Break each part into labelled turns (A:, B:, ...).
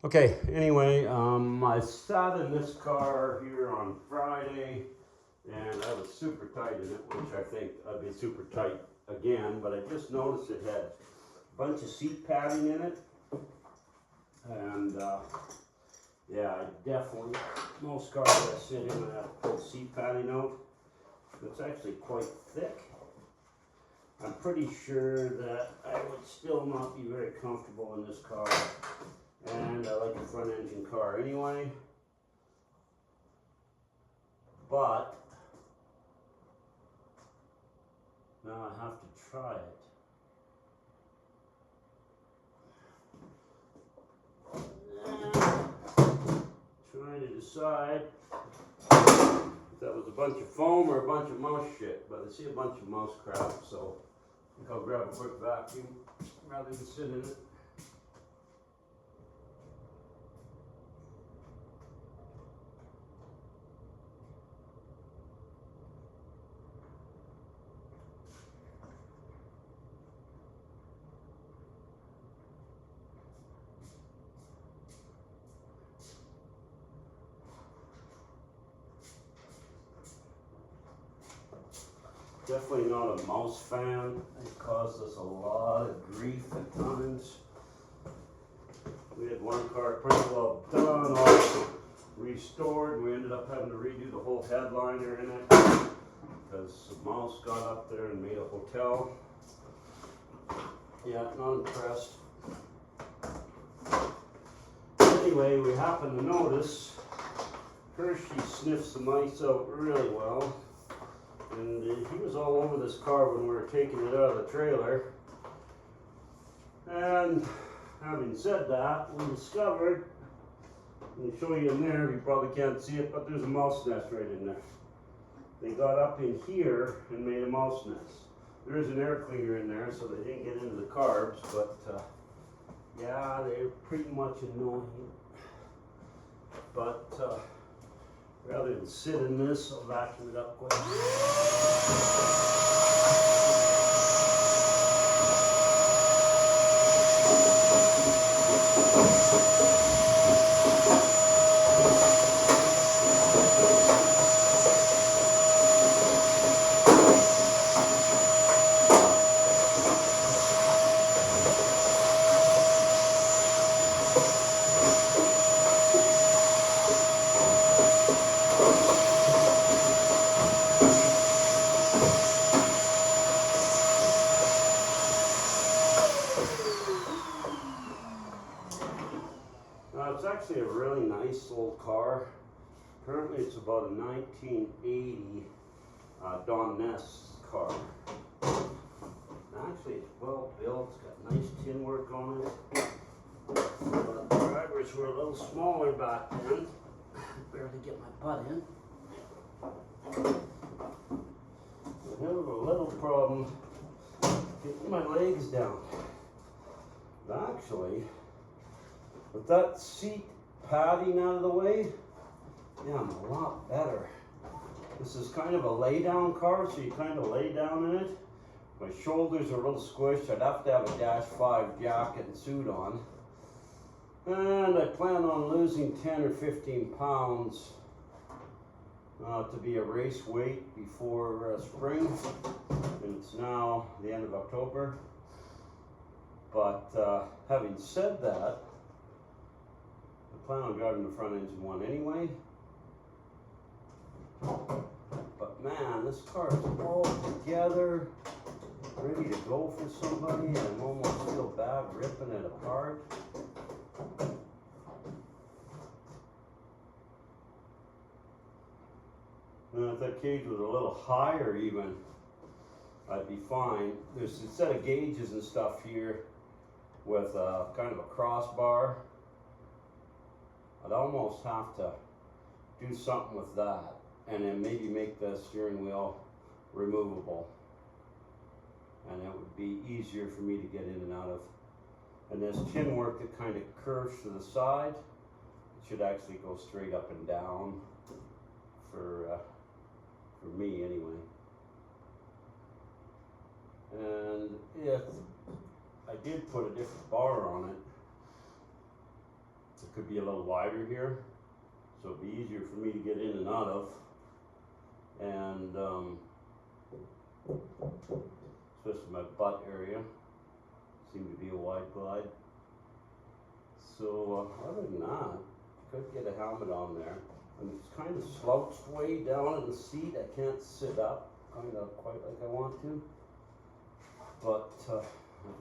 A: Okay, anyway, I sat in this car here on Friday and I was super tight in it, which I think I'd be super tight again, but I just noticed it had a bunch of seat padding in it. And yeah, I definitely, most cars I sit in, I have to pull seat padding out. It's actually quite thick. I'm pretty sure that I would still not be very comfortable in this car. And I like a front engine car anyway. But now I have to try it. Trying to decide if that was a bunch of foam or a bunch of mouse shit, but I see a bunch of mouse crap, so I think I'll grab a quick vacuum rather than sit in it. Definitely not a mouse fan. It caused us a lot of grief at times. We had one car pretty well done, all restored. We ended up having to redo the whole headliner in it because the mouse got up there and made a hotel. Yeah, not impressed. Anyway, we happened to notice Hershey sniffs the mice out really well. And he was all over this car when we were taking it out of the trailer. And having said that, we discovered, I'll show you in there, you probably can't see it, but there's a mouse nest right in there. They got up in here and made a mouse nest. There is an air cleaner in there, so they didn't get into the carbs, but yeah, they're pretty much annoying. But rather than sit in this, I'll vacuum it up quick. It's actually a really nice old car. Currently it's about a 1980 Don Ness car. Actually it's well built, it's got nice tin work on it. But the drivers were a little smaller back then. Barely get my butt in. I have a little problem getting my legs down. But actually, with that seat padding out of the way, yeah, I'm a lot better. This is kind of a lay down car, so you kind of lay down in it. My shoulders are a little squished. I'd have to have a Dash 5 jacket and suit on. And I plan on losing 10 or 15 pounds to be a race weight before spring. And it's now the end of October. But having said that, I plan on driving the front engine one anyway. But man, this car is all together, ready to go for somebody, and I almost feel bad ripping it apart. And if that cage was a little higher even, I'd be fine. There's a set of gauges and stuff here with kind of a crossbar. I'd almost have to do something with that and then maybe make the steering wheel removable. And it would be easier for me to get in and out of. And this chin work that kind of curves to the side, it should actually go straight up and down for me anyway. And if I did put a different bar on it, to could be a little wider here, so it'd be easier for me to get in and out of. And especially my butt area seemed to be a wide glide. So other than that, could get a helmet on there. I'm just kind of slouched way down in the seat. I can't sit up kind of quite like I want to. But I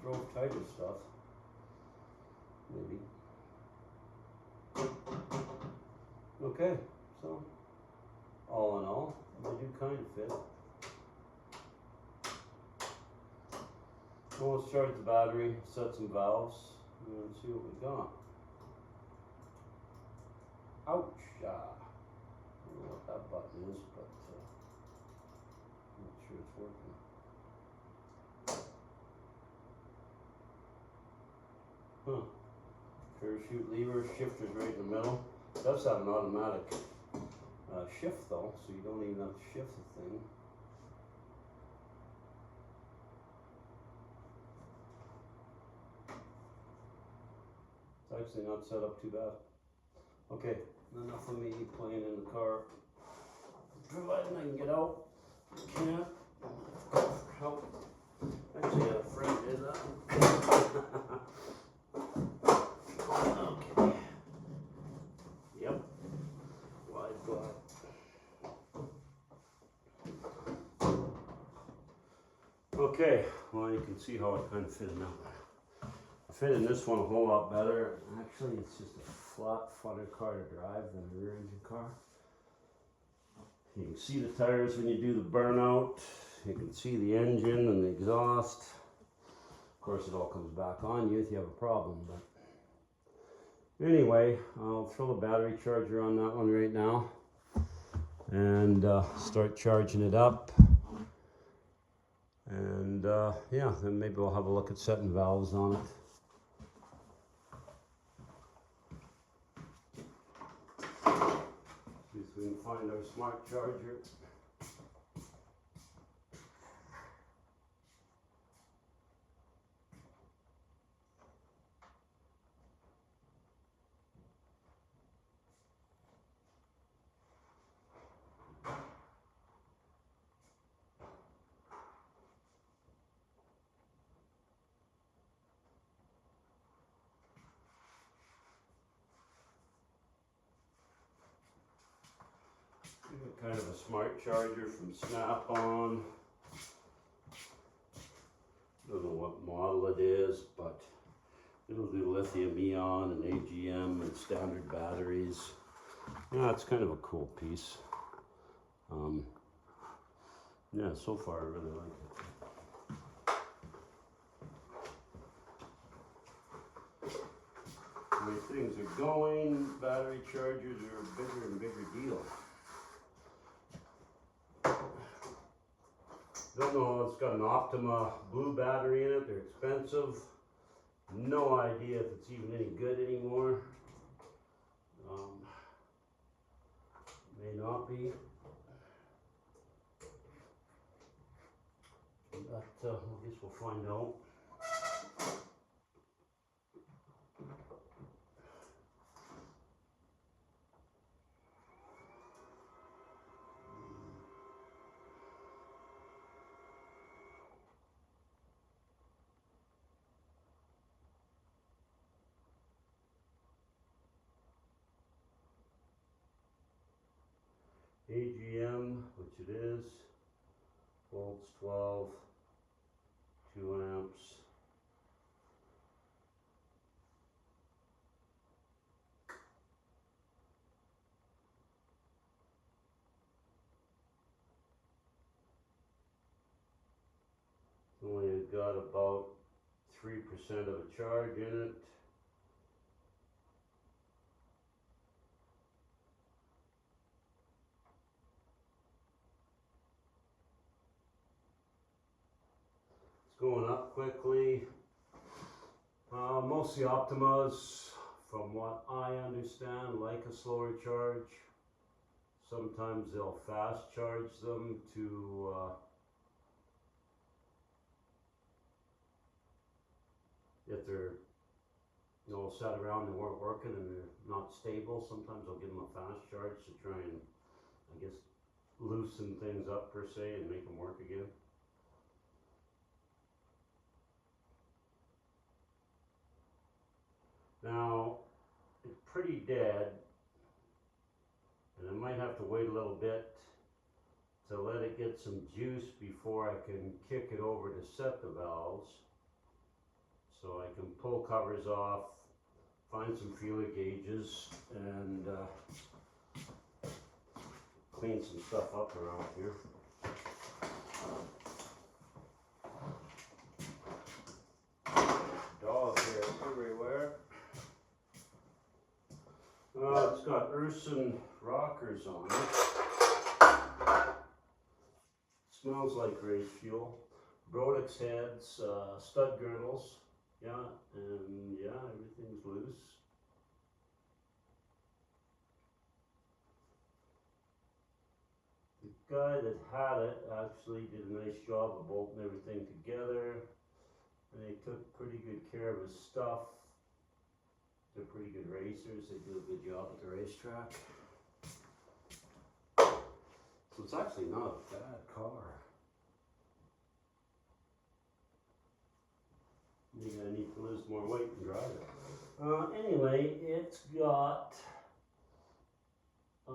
A: drove tighter stuff. Maybe. Okay, so all in all, they do kind of fit. Well, let's charge the battery, set some valves, and see what we got. Ouch! I don't know what that button is, but I'm not sure it's working. Huh. Parachute lever, shifter's right in the middle. It does have an automatic shift though, so you don't even have to shift the thing. It's actually not set up too bad. Okay, enough of me playing in the car. Providing I can get out. Can't. Help. Actually, I had a friend did that. Okay. Yep. Wide glide. Okay, well you can see how it kind of fit now. I fit in this one a whole lot better. Actually, it's just a flat, funner car to drive than a rear engine car. You can see the tires when you do the burnout. You can see the engine and the exhaust. Of course, it all comes back on you if you have a problem. But anyway, I'll throw the battery charger on that one right now and start charging it up. And yeah, then maybe we'll have a look at setting valves on it. See if we can find our smart charger. Kind of a smart charger from Snap-on. Don't know what model it is, but it'll do lithium-ion and AGM and standard batteries. Yeah, it's kind of a cool piece. Yeah, so far I really like it. The way things are going, battery chargers are a bigger and bigger deal. Don't know, it's got an Optima blue battery in it, they're expensive. No idea if it's even any good anymore. May not be. But I guess we'll find out. AGM, which it is, volts 12, 2 amps. Only got about 3% of a charge in it. Going up quickly. Most of the Optimas, from what I understand, like a slower charge. Sometimes they'll fast charge them to if they're all sat around and weren't working and they're not stable, sometimes I'll give them a fast charge to try and, I guess, loosen things up per se and make them work again. Now, it's pretty dead, and I might have to wait a little bit to let it get some juice before I can kick it over to set the valves. So I can pull covers off, find some feeler gauges, and clean some stuff up around here. Dog hair everywhere. It's got Urson rockers on it. Smells like race fuel. Brodix heads, stud girdles. Yeah, and yeah, everything's loose. The guy that had it actually did a nice job of bolting everything together, and they took pretty good care of his stuff. They're pretty good racers. They do a good job at the racetrack. So it's actually not a bad car. Maybe I need to lose more weight and drive it. Anyway, it's got a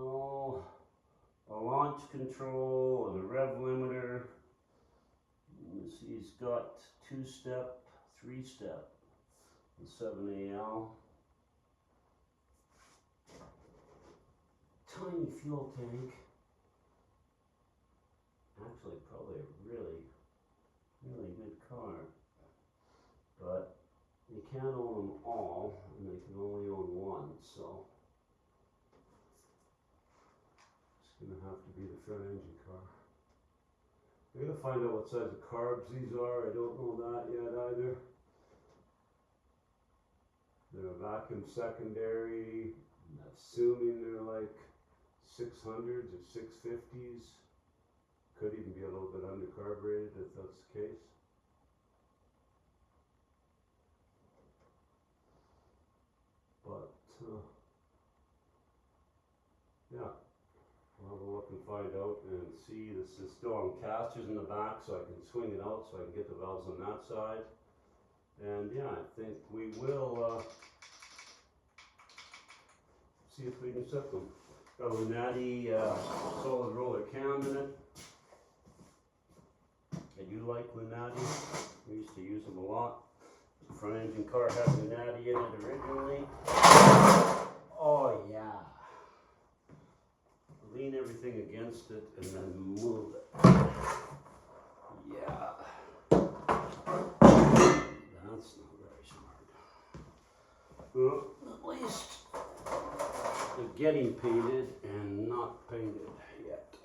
A: launch control and a rev limiter. You see, it's got 2-step, 3-step, and 7AL. Tiny fuel tank. Actually, probably a really, really good car. But you can't own them all, and they can only own one, so it's going to have to be the front engine car. I'm going to find out what size of carbs these are. I don't know that yet either. They're a vacuum secondary. I'm assuming they're like 600s or 650s. Could even be a little bit under carbureted if that's the case. But yeah, I'll have a look and find out and see. This is still on casters in the back, so I can swing it out so I can get the valves on that side. And yeah, I think we will see if we can set them. Got a Lunati solid roller cam in it. I do like Lunati. We used to use them a lot. The front engine car had Lunati in it originally. Oh yeah. Lean everything against it and then move it. Yeah. That's not very smart. Well, at least they're getting painted and not painted yet.